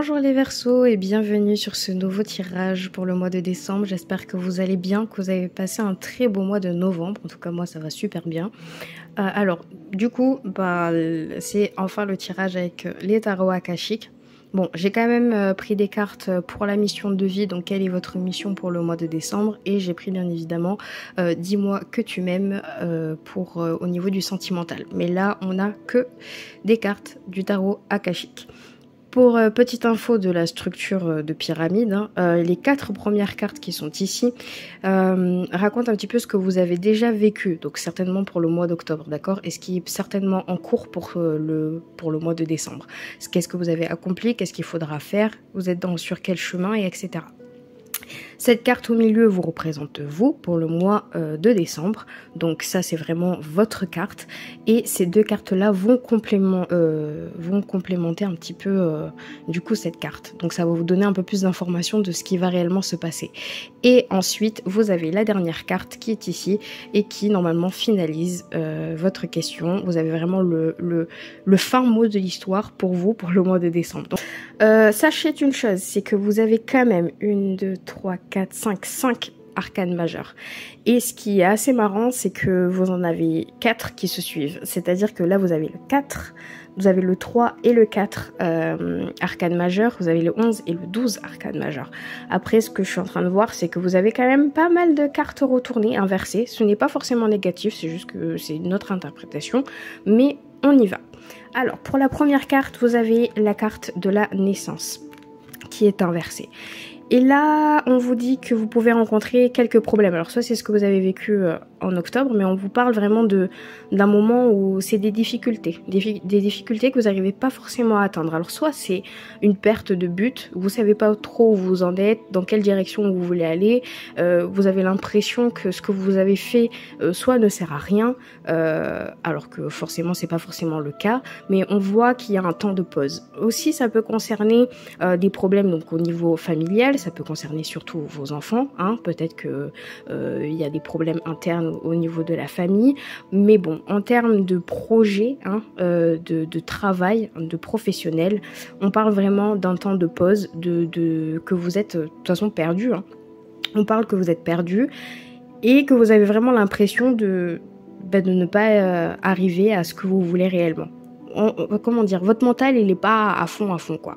Bonjour les Verseaux et bienvenue sur ce nouveau tirage pour le mois de décembre. J'espère que vous allez bien, que vous avez passé un très beau mois de novembre. En tout cas, moi, ça va super bien. Du coup, c'est enfin le tirage avec les tarots akashiques. Bon, j'ai quand même pris des cartes pour la mission de vie, donc quelle est votre mission pour le mois de décembre. Et j'ai pris bien évidemment dis-moi que tu m'aimes pour au niveau du sentimental. Mais là, on n'a que des cartes du tarot akashique. Pour petite info de la structure de pyramide, les 4 premières cartes qui sont ici racontent un petit peu ce que vous avez déjà vécu, donc certainement pour le mois d'octobre, d'accord, et ce qui est certainement en cours pour le mois de décembre. Qu'est-ce que vous avez accompli, qu'est-ce qu'il faudra faire, vous êtes sur quel chemin, et etc. Cette carte au milieu vous représente vous pour le mois de décembre. Donc ça c'est vraiment votre carte. Et ces deux cartes-là vont complémenter un petit peu du coup cette carte. Donc ça va vous donner un peu plus d'informations de ce qui va réellement se passer. Et ensuite vous avez la dernière carte qui est ici et qui normalement finalise votre question. Vous avez vraiment le fin mot de l'histoire pour vous pour le mois de décembre. Donc, sachez une chose, c'est que vous avez quand même 1, 2, 3, 4, 5 arcanes majeures. Et ce qui est assez marrant, c'est que vous en avez 4 qui se suivent. C'est-à-dire que là, vous avez le 4, vous avez le 3 et le 4 arcanes majeures, vous avez le 11 et le 12 arcanes majeures. Après, ce que je suis en train de voir, c'est que vous avez quand même pas mal de cartes retournées, inversées. Ce n'est pas forcément négatif, c'est juste que c'est une autre interprétation, mais on y va. Alors, pour la première carte, vous avez la carte de la naissance qui est inversée. Et là, on vous dit que vous pouvez rencontrer quelques problèmes. Alors, soit c'est ce que vous avez vécu en octobre, mais on vous parle vraiment d'un moment où c'est des difficultés. Des difficultés que vous n'arrivez pas forcément à atteindre. Alors, soit c'est une perte de but, vous savez pas trop où vous en êtes, dans quelle direction vous voulez aller. Vous avez l'impression que ce que vous avez fait soit ne sert à rien, alors que forcément, c'est pas forcément le cas. Mais on voit qu'il y a un temps de pause. Aussi, ça peut concerner des problèmes donc au niveau familial. Ça peut concerner surtout vos enfants, hein. Peut-être que y a des problèmes internes au niveau de la famille, mais bon, en termes de projet, hein, de travail, de professionnel, on parle vraiment d'un temps de pause, que vous êtes de toute façon perdu, hein. On parle que vous êtes perdu et que vous avez vraiment l'impression de ne pas arriver à ce que vous voulez réellement. Comment dire, votre mental il est pas à fond quoi.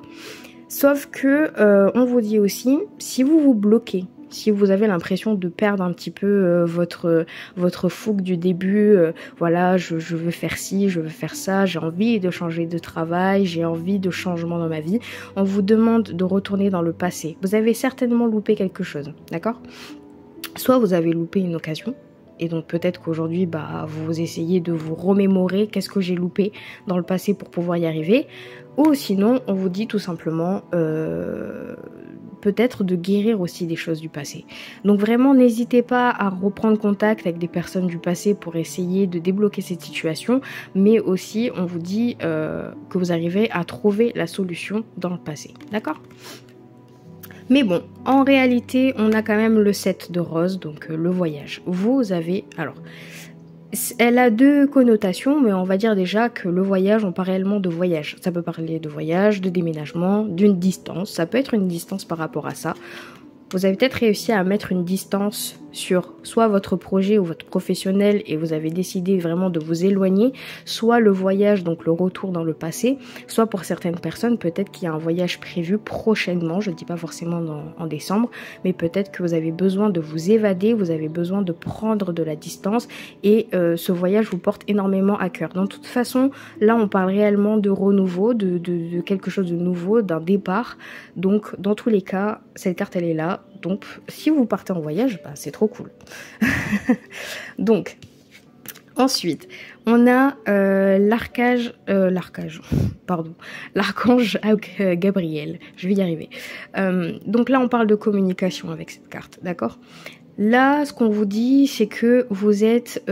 Sauf que on vous dit aussi, si vous vous bloquez, si vous avez l'impression de perdre un petit peu votre fougue du début, voilà, je veux faire ci, je veux faire ça, j'ai envie de changer de travail, j'ai envie de changement dans ma vie, on vous demande de retourner dans le passé. Vous avez certainement loupé quelque chose, d'accord ? Soit vous avez loupé une occasion, et donc peut-être qu'aujourd'hui, vous essayez de vous remémorer qu'est-ce que j'ai loupé dans le passé pour pouvoir y arriver. Ou sinon, on vous dit tout simplement peut-être de guérir aussi des choses du passé. Donc vraiment, n'hésitez pas à reprendre contact avec des personnes du passé pour essayer de débloquer cette situation. Mais aussi, on vous dit que vous arrivez à trouver la solution dans le passé. D'accord ? Mais bon, en réalité, on a quand même le 7 de rose, donc le voyage. Vous avez... Alors, elle a 2 connotations, mais on va dire déjà que le voyage, on parle réellement de voyage. Ça peut parler de voyage, de déménagement, d'une distance. Ça peut être une distance par rapport à ça. Vous avez peut-être réussi à mettre une distance sur soit votre projet ou votre professionnel et vous avez décidé vraiment de vous éloigner, soit le voyage, donc le retour dans le passé, soit pour certaines personnes, peut-être qu'il y a un voyage prévu prochainement, je ne dis pas forcément en décembre, mais peut-être que vous avez besoin de vous évader, vous avez besoin de prendre de la distance et ce voyage vous porte énormément à cœur. De toute façon, là on parle réellement de renouveau, de quelque chose de nouveau, d'un départ, donc dans tous les cas, cette carte elle est là. Donc, si vous partez en voyage, c'est trop cool. Donc, ensuite, on a l'archange Gabriel. Je vais y arriver. Donc là, on parle de communication avec cette carte, d'accord ? Là, ce qu'on vous dit, c'est que vous êtes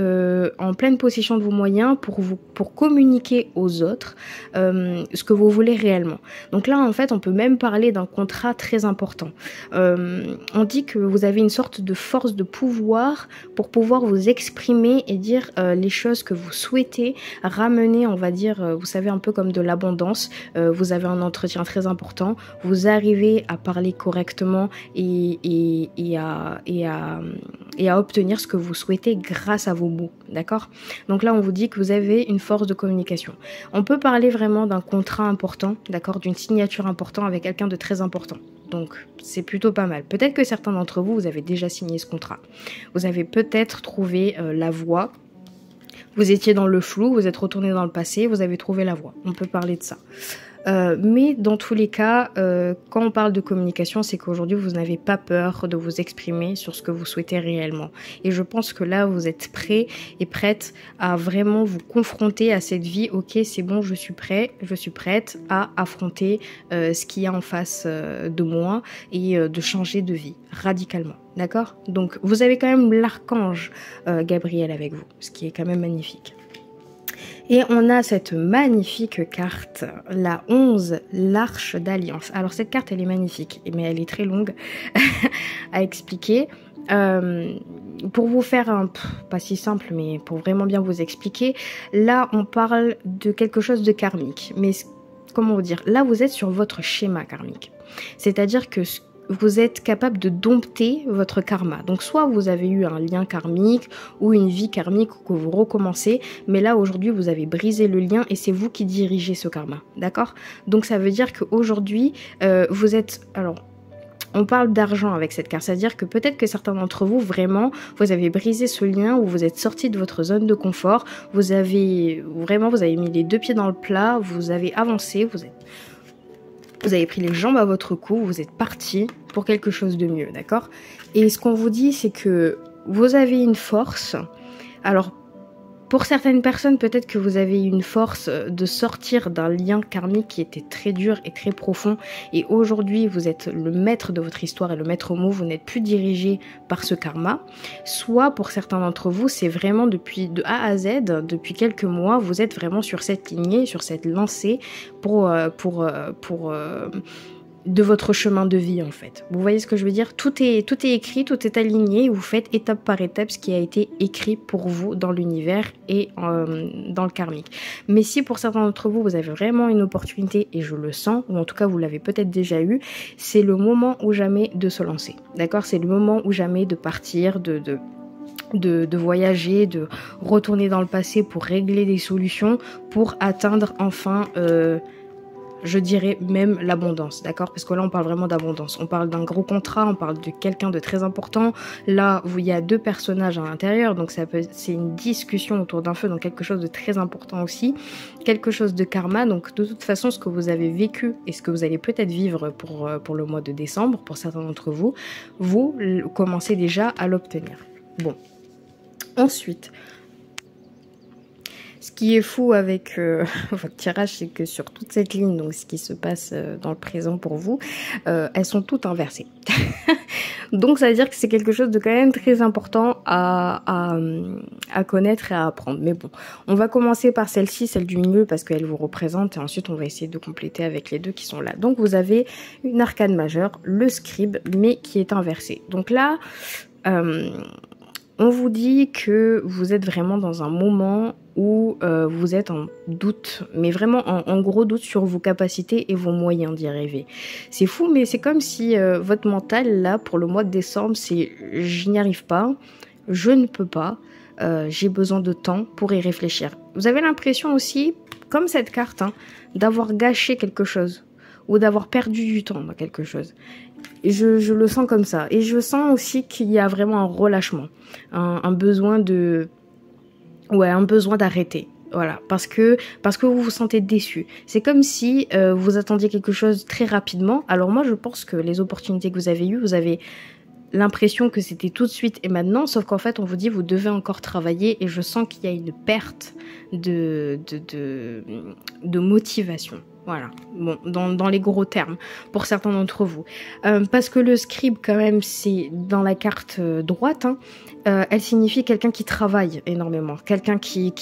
en pleine possession de vos moyens pour communiquer aux autres ce que vous voulez réellement. Donc là, en fait, on peut même parler d'un contrat très important. On dit que vous avez une sorte de force de pouvoir pour pouvoir vous exprimer et dire les choses que vous souhaitez, ramener, on va dire, vous savez, un peu comme de l'abondance. Vous avez un entretien très important, vous arrivez à parler correctement et à obtenir ce que vous souhaitez grâce à vos mots, d'accord? Donc là, on vous dit que vous avez une force de communication. On peut parler vraiment d'un contrat important, d'accord? D'une signature importante avec quelqu'un de très important. Donc, c'est plutôt pas mal. Peut-être que certains d'entre vous, vous avez déjà signé ce contrat. Vous avez peut-être trouvé la voie. Vous étiez dans le flou, vous êtes retourné dans le passé, vous avez trouvé la voie. On peut parler de ça. Mais dans tous les cas, quand on parle de communication, c'est qu'aujourd'hui, vous n'avez pas peur de vous exprimer sur ce que vous souhaitez réellement. Et je pense que là, vous êtes prêt et prête à vraiment vous confronter à cette vie. Ok, c'est bon, je suis prête à affronter ce qu'il y a en face de moi et de changer de vie radicalement. D'accord? Donc, vous avez quand même l'archange Gabriel avec vous, ce qui est quand même magnifique. Et on a cette magnifique carte, la 11, l'Arche d'Alliance. Alors cette carte, elle est magnifique, mais elle est très longue à expliquer. Pour vous faire pas si simple, mais pour vraiment bien vous expliquer, là on parle de quelque chose de karmique. Mais comment vous dire? Là vous êtes sur votre schéma karmique. C'est-à-dire que vous êtes capable de dompter votre karma. Donc soit vous avez eu un lien karmique ou une vie karmique que vous recommencez, mais là aujourd'hui vous avez brisé le lien et c'est vous qui dirigez ce karma, d'accord? Donc ça veut dire qu'aujourd'hui vous êtes... Alors, on parle d'argent avec cette carte, c'est-à-dire que peut-être que certains d'entre vous, vraiment, vous avez brisé ce lien où vous êtes sorti de votre zone de confort, vous avez mis les deux pieds dans le plat, vous avez avancé, vous avez pris les jambes à votre cou, vous êtes parti pour quelque chose de mieux, d'accord? Et ce qu'on vous dit, c'est que vous avez une force. Alors, pour certaines personnes, peut-être que vous avez une force de sortir d'un lien karmique qui était très dur et très profond. Et aujourd'hui, vous êtes le maître de votre histoire et le maître mot, vous n'êtes plus dirigé par ce karma. Soit pour certains d'entre vous, c'est vraiment depuis de A à Z, depuis quelques mois, vous êtes vraiment sur cette lignée, sur cette lancée de votre chemin de vie en fait. Vous voyez ce que je veux dire? Tout est écrit, tout est aligné, vous faites étape par étape ce qui a été écrit pour vous dans l'univers et dans le karmique. Mais si pour certains d'entre vous, vous avez vraiment une opportunité, et je le sens, ou en tout cas vous l'avez peut-être déjà eu, c'est le moment ou jamais de se lancer. D'accord? C'est le moment ou jamais de partir, de voyager, de retourner dans le passé pour régler des solutions, pour atteindre enfin... je dirais même l'abondance, d'accord? Parce que là, on parle vraiment d'abondance. On parle d'un gros contrat, on parle de quelqu'un de très important. Là, où il y a deux personnages à l'intérieur, donc c'est une discussion autour d'un feu, donc quelque chose de très important aussi. Quelque chose de karma, donc de toute façon, ce que vous avez vécu et ce que vous allez peut-être vivre pour le mois de décembre, pour certains d'entre vous, vous commencez déjà à l'obtenir. Bon. Ensuite... Ce qui est fou avec votre tirage, c'est que sur toute cette ligne, donc ce qui se passe dans le présent pour vous, elles sont toutes inversées. Donc ça veut dire que c'est quelque chose de quand même très important à connaître et à apprendre. Mais bon, on va commencer par celle-ci, celle du milieu, parce qu'elle vous représente, et ensuite on va essayer de compléter avec les deux qui sont là. Donc vous avez une arcane majeure, le scribe, mais qui est inversée. Donc là... on vous dit que vous êtes vraiment dans un moment où vous êtes en doute, mais vraiment en gros doute sur vos capacités et vos moyens d'y arriver. C'est fou, mais c'est comme si votre mental, là, pour le mois de décembre, c'est « je n'y arrive pas, je ne peux pas, j'ai besoin de temps pour y réfléchir ». Vous avez l'impression aussi, comme cette carte, hein, d'avoir gâché quelque chose ou d'avoir perdu du temps dans quelque chose. Je le sens comme ça. Et je sens aussi qu'il y a vraiment un relâchement, un besoin d'arrêter. Voilà, parce que vous vous sentez déçu. C'est comme si vous attendiez quelque chose très rapidement. Alors moi, je pense que les opportunités que vous avez eues, vous avez l'impression que c'était tout de suite et maintenant, sauf qu'en fait, on vous dit vous devez encore travailler et je sens qu'il y a une perte de motivation. Voilà, bon, dans les gros termes, pour certains d'entre vous. Parce que le scribe, quand même, c'est dans la carte droite, hein, elle signifie quelqu'un qui travaille énormément, quelqu'un qui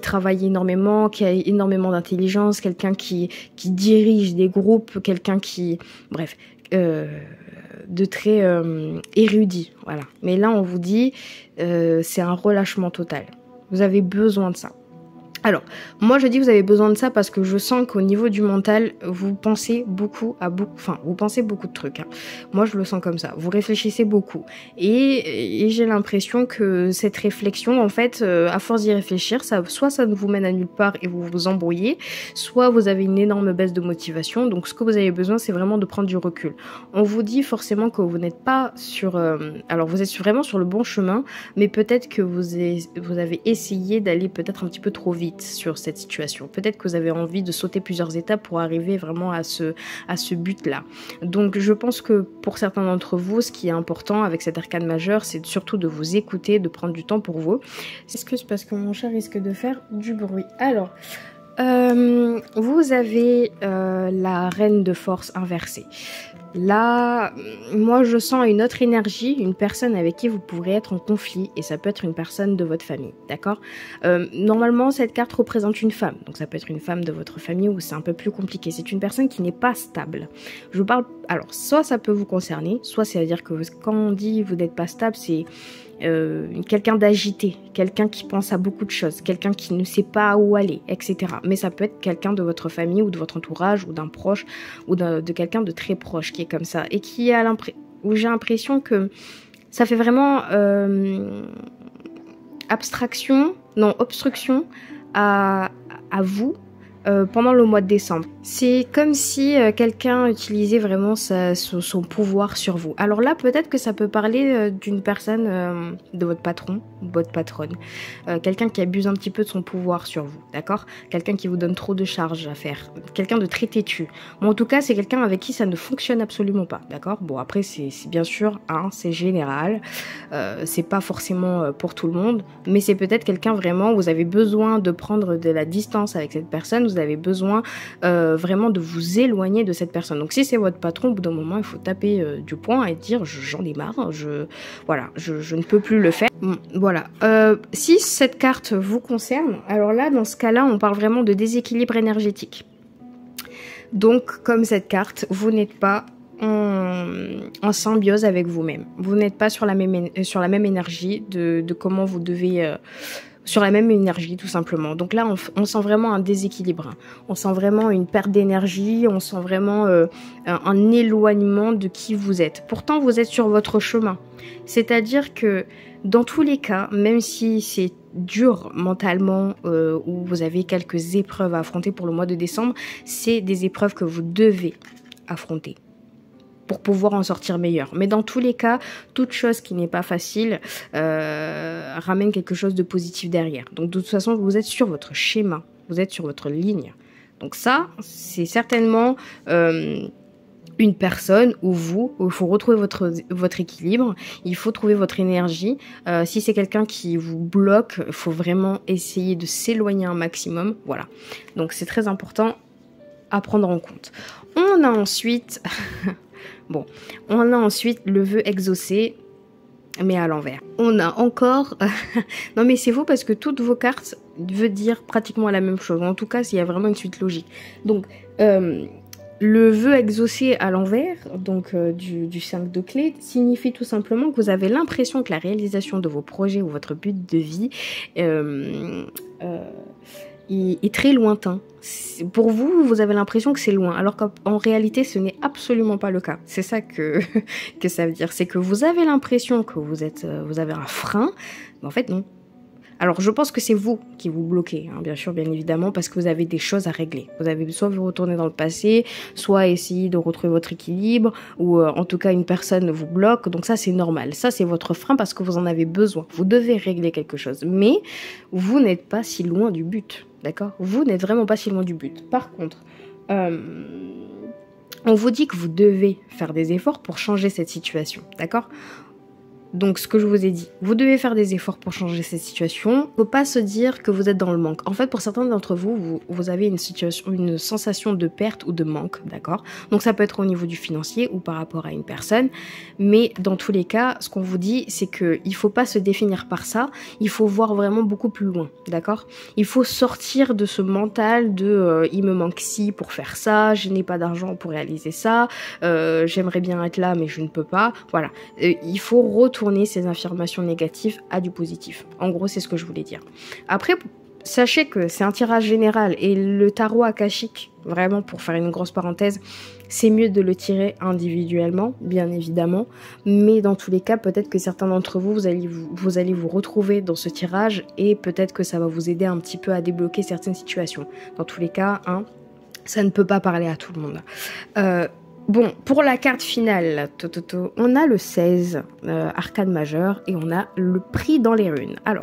travaille énormément, qui a énormément d'intelligence, quelqu'un qui dirige des groupes, quelqu'un qui... Bref, de très érudit, voilà. Mais là, on vous dit, c'est un relâchement total. Vous avez besoin de ça. Alors, moi je dis que vous avez besoin de ça parce que je sens qu'au niveau du mental, vous pensez beaucoup vous pensez beaucoup de trucs. Hein. Moi je le sens comme ça. Vous réfléchissez beaucoup. Et j'ai l'impression que cette réflexion, en fait, à force d'y réfléchir, soit ça ne vous mène à nulle part et vous vous embrouillez, soit vous avez une énorme baisse de motivation. Donc ce que vous avez besoin, c'est vraiment de prendre du recul. On vous dit forcément que vous n'êtes pas sur... alors vous êtes vraiment sur le bon chemin, mais peut-être que vous avez essayé d'aller peut-être un petit peu trop vite sur cette situation. Peut-être que vous avez envie de sauter plusieurs étapes pour arriver vraiment à ce but-là. Donc je pense que pour certains d'entre vous, ce qui est important avec cet arcane majeur, c'est surtout de vous écouter, de prendre du temps pour vous. C'est parce que mon chat risque de faire du bruit. Alors, vous avez la reine de force inversée. Là, moi je sens une autre énergie, une personne avec qui vous pourrez être en conflit et ça peut être une personne de votre famille, d'accord? Normalement cette carte représente une femme, donc ça peut être une femme de votre famille ou c'est un peu plus compliqué. C'est une personne qui n'est pas stable. Je parle, alors soit ça peut vous concerner, soit c'est à dire que quand on dit vous n'êtes pas stable, c'est quelqu'un d'agité, quelqu'un qui pense à beaucoup de choses, quelqu'un qui ne sait pas où aller, etc. Mais ça peut être quelqu'un de votre famille ou de votre entourage ou d'un proche ou de quelqu'un de très proche qui est comme ça et qui a où j'ai l'impression que ça fait vraiment obstruction à vous pendant le mois de décembre. C'est comme si quelqu'un utilisait vraiment son pouvoir sur vous. Alors là, peut-être que ça peut parler d'une personne de votre patron ou votre patronne. Quelqu'un qui abuse un petit peu de son pouvoir sur vous, d'accord? Quelqu'un qui vous donne trop de charges à faire. Quelqu'un de très têtu. Bon, en tout cas, c'est quelqu'un avec qui ça ne fonctionne absolument pas, d'accord? Bon, après, c'est bien sûr, hein, c'est général. C'est pas forcément pour tout le monde, mais c'est peut-être quelqu'un vraiment où vous avez besoin de prendre de la distance avec cette personne. Vous avez besoin vraiment de vous éloigner de cette personne. Donc si c'est votre patron, au bout d'un moment, il faut taper du poing et dire j'en ai marre, je ne peux plus le faire. Voilà. Si cette carte vous concerne, alors là, dans ce cas-là, on parle vraiment de déséquilibre énergétique. Donc, comme cette carte, vous n'êtes pas en symbiose avec vous-même. Vous n'êtes pas sur la même énergie de comment vous devez... sur la même énergie tout simplement. Donc là on sent vraiment un déséquilibre, hein. On sent vraiment une perte d'énergie, on sent vraiment un éloignement de qui vous êtes. Pourtant vous êtes sur votre chemin, c'est-à-dire que dans tous les cas, même si c'est dur mentalement ou vous avez quelques épreuves à affronter pour le mois de décembre, c'est des épreuves que vous devez affronter pour pouvoir en sortir meilleur. Mais dans tous les cas, toute chose qui n'est pas facile ramène quelque chose de positif derrière. Donc de toute façon, vous êtes sur votre schéma, vous êtes sur votre ligne. Donc ça, c'est certainement une personne où il faut retrouver votre équilibre, il faut trouver votre énergie. Si c'est quelqu'un qui vous bloque, il faut vraiment essayer de s'éloigner un maximum. Voilà. Donc c'est très important à prendre en compte. On a ensuite... Bon, on a ensuite le vœu exaucé, mais à l'envers. On a encore... non mais c'est faux parce que toutes vos cartes veulent dire pratiquement la même chose. En tout cas, il y a vraiment une suite logique. Donc, le vœu exaucé à l'envers, donc du 5 de clé, signifie tout simplement que vous avez l'impression que la réalisation de vos projets ou votre but de vie est très lointain. Pour vous, vous avez l'impression que c'est loin, alors qu'en réalité, ce n'est absolument pas le cas. C'est ça que ça veut dire. C'est que vous avez l'impression que vous avez un frein, mais en fait, non. Alors, je pense que c'est vous qui vous bloquez, hein, bien sûr, bien évidemment, parce que vous avez des choses à régler. Vous avez soit vous retourner dans le passé, soit essayer de retrouver votre équilibre, ou en tout cas, une personne vous bloque. Donc ça, c'est normal. Ça, c'est votre frein parce que vous en avez besoin. Vous devez régler quelque chose. Mais vous n'êtes pas si loin du but, d'accord? Vous n'êtes vraiment pas si loin du but. Par contre, on vous dit que vous devez faire des efforts pour changer cette situation, d'accord? Donc ce que je vous ai dit, vous devez faire des efforts pour changer cette situation. Faut pas se dire que vous êtes dans le manque. En fait, pour certains d'entre vous, vous avez une sensation de perte ou de manque, d'accord? Donc ça peut être au niveau du financier ou par rapport à une personne. Mais dans tous les cas, ce qu'on vous dit, c'est que il faut pas se définir par ça. Il faut voir vraiment beaucoup plus loin, d'accord? Il faut sortir de ce mental de il me manque ci pour faire ça, je n'ai pas d'argent pour réaliser ça, j'aimerais bien être là mais je ne peux pas. Voilà, il faut retourner ces affirmations négatives à du positif. En gros, c'est ce que je voulais dire. Après, sachez que c'est un tirage général et le tarot akashique, vraiment pour faire une grosse parenthèse, c'est mieux de le tirer individuellement, bien évidemment, mais dans tous les cas, peut-être que certains d'entre vous, vous allez vous retrouver dans ce tirage et peut-être que ça va vous aider un petit peu à débloquer certaines situations. Dans tous les cas, hein, ça ne peut pas parler à tout le monde. Bon, pour la carte finale, on a le 16, arcane majeure, et on a le prix dans les runes. Alors,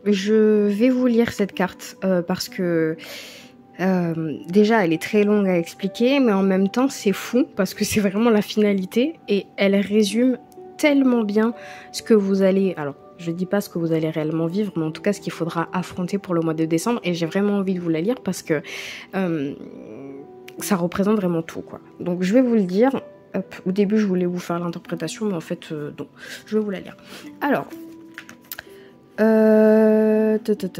je vais vous lire cette carte parce que déjà, elle est très longue à expliquer, mais en même temps, c'est fou parce que c'est vraiment la finalité et elle résume tellement bien ce que vous allez... Alors, je dis pas ce que vous allez réellement vivre, mais en tout cas, ce qu'il faudra affronter pour le mois de décembre. Et j'ai vraiment envie de vous la lire parce que... ça représente vraiment tout, quoi. Donc je vais vous le dire. Hop, au début, je voulais vous faire l'interprétation, mais en fait, non. Je vais vous la lire. Alors,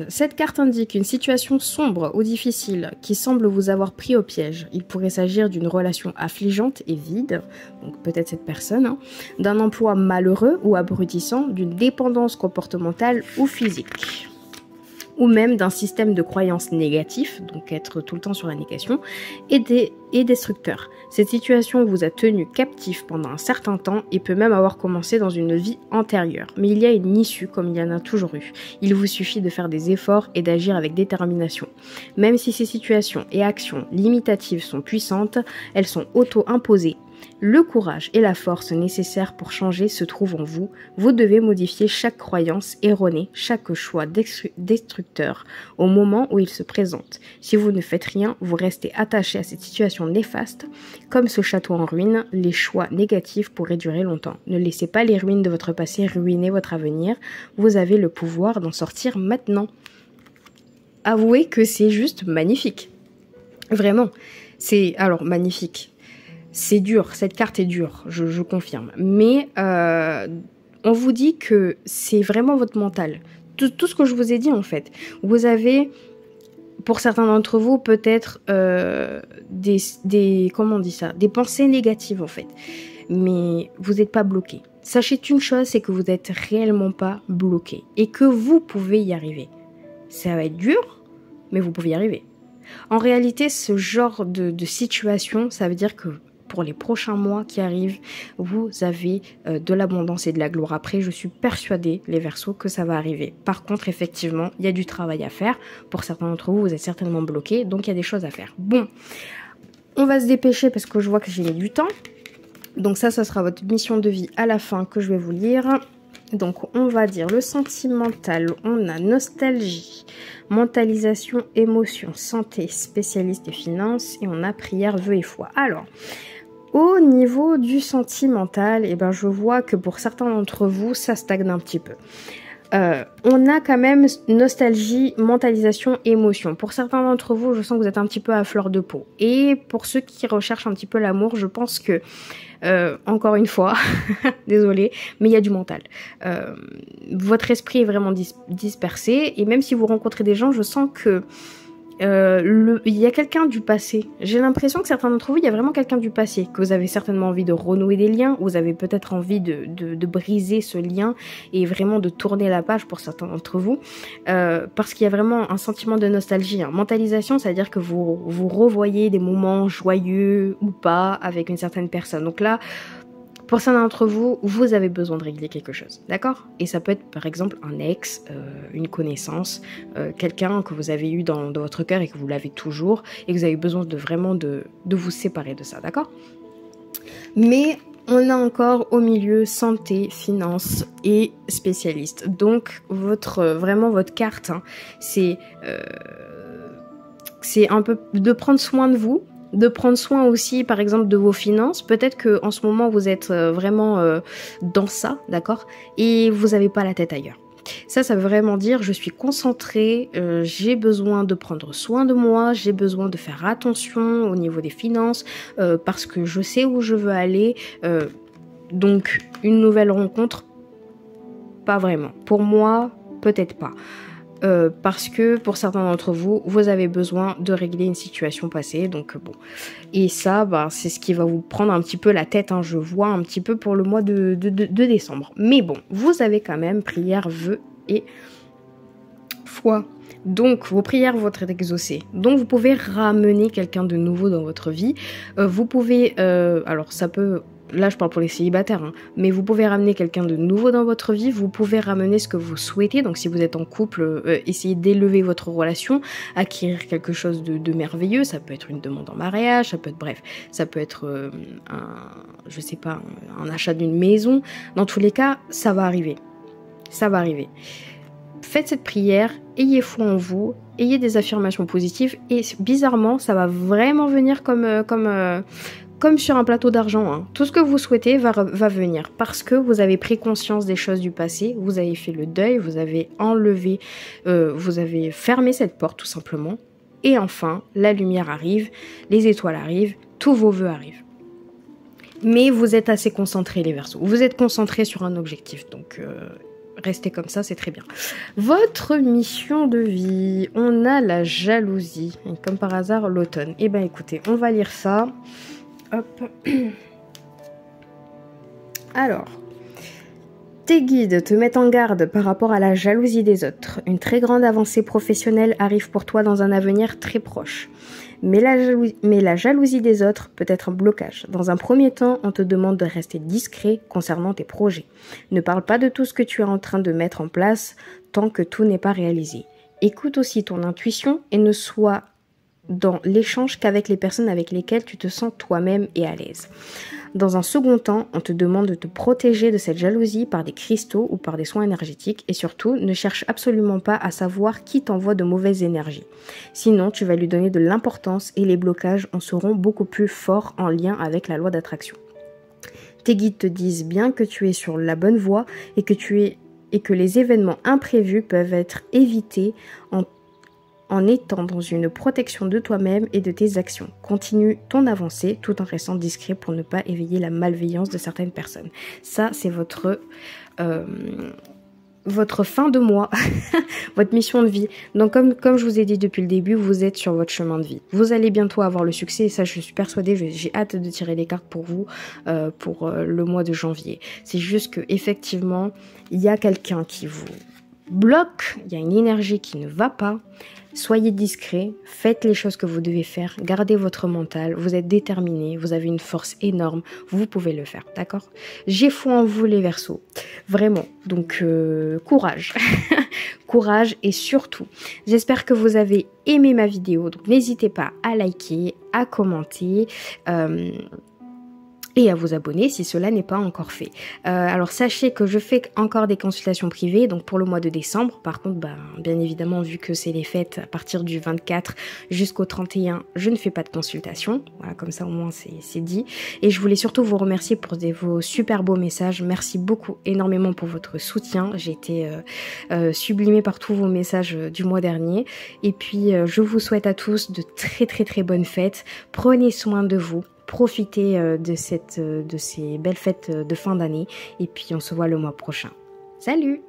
cette carte indique une situation sombre ou difficile qui semble vous avoir pris au piège. Il pourrait s'agir d'une relation affligeante et vide, donc peut-être cette personne, hein, d'un emploi malheureux ou abrutissant, d'une dépendance comportementale ou physique, ou même d'un système de croyances négatif, donc être tout le temps sur la négation, et destructeur. Cette situation vous a tenu captif pendant un certain temps et peut même avoir commencé dans une vie antérieure. Mais il y a une issue comme il y en a toujours eu. Il vous suffit de faire des efforts et d'agir avec détermination. Même si ces situations et actions limitatives sont puissantes, elles sont auto-imposées. Le courage et la force nécessaires pour changer se trouvent en vous. Vous devez modifier chaque croyance erronée, chaque choix destructeur au moment où il se présente. Si vous ne faites rien, vous restez attaché à cette situation néfaste. Comme ce château en ruine, les choix négatifs pourraient durer longtemps. Ne laissez pas les ruines de votre passé ruiner votre avenir. Vous avez le pouvoir d'en sortir maintenant. Avouez que c'est juste magnifique. Vraiment. C'est alors magnifique. C'est dur, cette carte est dure, je confirme. Mais on vous dit que c'est vraiment votre mental. Tout ce que je vous ai dit en fait. Vous avez, pour certains d'entre vous, peut-être comment on dit ça, des pensées négatives en fait. Mais vous n'êtes pas bloqué. Sachez une chose, c'est que vous n'êtes réellement pas bloqué. Et que vous pouvez y arriver. Ça va être dur, mais vous pouvez y arriver. En réalité, ce genre de situation, ça veut dire que pour les prochains mois qui arrivent, vous avez de l'abondance et de la gloire. Après, je suis persuadée, les Verseaux, que ça va arriver. Par contre, effectivement, il y a du travail à faire. Pour certains d'entre vous, vous êtes certainement bloqués, donc il y a des choses à faire. Bon, on va se dépêcher parce que je vois que j'ai du temps. Donc ça sera votre mission de vie à la fin que je vais vous lire. Donc on va dire le sentimental, on a nostalgie, mentalisation, émotion, santé, spécialiste et finances, et on a prière, vœux et foi. Alors, au niveau du sentimental, eh ben, je vois que pour certains d'entre vous, ça stagne un petit peu. On a quand même nostalgie, mentalisation, émotion. Pour certains d'entre vous, je sens que vous êtes un petit peu à fleur de peau. Et pour ceux qui recherchent un petit peu l'amour, je pense que, encore une fois, désolée, mais il y a du mental. Votre esprit est vraiment dispersé. Et même si vous rencontrez des gens, je sens que il y a quelqu'un du passé. J'ai l'impression que certains d'entre vous, il y a vraiment quelqu'un du passé, que vous avez certainement envie de renouer des liens, vous avez peut-être envie de briser ce lien et vraiment de tourner la page pour certains d'entre vous, parce qu'il y a vraiment un sentiment de nostalgie. Hein. Mentalisation, c'est-à-dire que vous revoyez des moments joyeux ou pas avec une certaine personne. Donc là, pour certains d'entre vous, vous avez besoin de régler quelque chose, d'accord? Et ça peut être par exemple un ex, une connaissance, quelqu'un que vous avez eu dans votre cœur et que vous l'avez toujours et que vous avez besoin de vraiment de vous séparer de ça, d'accord? Mais on a encore au milieu santé, finances et spécialiste. Donc vraiment votre carte, hein, c'est un peu de prendre soin de vous. de prendre soin aussi, par exemple, de vos finances. Peut-être que en ce moment, vous êtes vraiment dans ça, d'accord? Et vous n'avez pas la tête ailleurs. Ça veut vraiment dire je suis concentrée, j'ai besoin de prendre soin de moi, j'ai besoin de faire attention au niveau des finances parce que je sais où je veux aller. Donc, une nouvelle rencontre, pas vraiment. Pour moi, peut-être pas. Parce que pour certains d'entre vous, vous avez besoin de régler une situation passée, donc bon. Et ça, bah, c'est ce qui va vous prendre un petit peu la tête, hein, je vois un petit peu pour le mois de décembre. Mais bon, vous avez quand même prière, vœux et foi. Donc, vos prières vont être exaucées. Donc, vous pouvez ramener quelqu'un de nouveau dans votre vie. Vous pouvez, alors ça peut... Là, je parle pour les célibataires, hein, mais vous pouvez ramener quelqu'un de nouveau dans votre vie, vous pouvez ramener ce que vous souhaitez. Donc, si vous êtes en couple, essayez d'élever votre relation, acquérir quelque chose de merveilleux. Ça peut être une demande en mariage, ça peut être, bref, ça peut être je sais pas, un achat d'une maison. Dans tous les cas, ça va arriver. Ça va arriver. Faites cette prière, ayez foi en vous, ayez des affirmations positives et bizarrement, ça va vraiment venir comme sur un plateau d'argent, hein. Tout ce que vous souhaitez va venir parce que vous avez pris conscience des choses du passé, vous avez fait le deuil, vous avez enlevé, vous avez fermé cette porte tout simplement. Et enfin, la lumière arrive, les étoiles arrivent, tous vos vœux arrivent. Mais vous êtes assez concentrés les Verseaux, vous êtes concentrés sur un objectif, donc restez comme ça, c'est très bien. Votre mission de vie, on a la jalousie, et comme par hasard l'automne. Eh bien écoutez, on va lire ça. Hop. Alors, tes guides te mettent en garde par rapport à la jalousie des autres. Une très grande avancée professionnelle arrive pour toi dans un avenir très proche. Mais la jalousie des autres peut être un blocage. Dans un premier temps, on te demande de rester discret concernant tes projets. Ne parle pas de tout ce que tu es en train de mettre en place tant que tout n'est pas réalisé. Écoute aussi ton intuition et ne sois dans l'échange qu'avec les personnes avec lesquelles tu te sens toi-même et à l'aise. Dans un second temps, on te demande de te protéger de cette jalousie par des cristaux ou par des soins énergétiques et surtout, ne cherche absolument pas à savoir qui t'envoie de mauvaises énergies. Sinon, tu vas lui donner de l'importance et les blocages en seront beaucoup plus forts en lien avec la loi d'attraction. Tes guides te disent bien que tu es sur la bonne voie et que les événements imprévus peuvent être évités en étant dans une protection de toi-même et de tes actions. Continue ton avancée tout en restant discret pour ne pas éveiller la malveillance de certaines personnes. Ça, c'est votre fin de mois, votre mission de vie. Donc comme je vous ai dit depuis le début, vous êtes sur votre chemin de vie. Vous allez bientôt avoir le succès et ça, je suis persuadée, j'ai hâte de tirer les cartes pour vous pour le mois de janvier. C'est juste que effectivement, il y a quelqu'un qui vous bloque, il y a une énergie qui ne va pas. Soyez discret, faites les choses que vous devez faire, gardez votre mental, vous êtes déterminé, vous avez une force énorme, vous pouvez le faire, d'accord? J'ai foi en vous les Verseaux, vraiment, donc courage, courage et surtout, j'espère que vous avez aimé ma vidéo, donc n'hésitez pas à liker, à commenter, et à vous abonner si cela n'est pas encore fait. Alors sachez que je fais encore des consultations privées, donc pour le mois de décembre. Par contre, bien évidemment, vu que c'est les fêtes à partir du 24 jusqu'au 31, je ne fais pas de consultation. Voilà, comme ça au moins c'est dit. Et je voulais surtout vous remercier pour vos super beaux messages. Merci beaucoup énormément pour votre soutien. J'ai été sublimée par tous vos messages du mois dernier. Et puis je vous souhaite à tous de très très très bonnes fêtes. Prenez soin de vous. Profitez de ces belles fêtes de fin d'année et puis on se voit le mois prochain. Salut!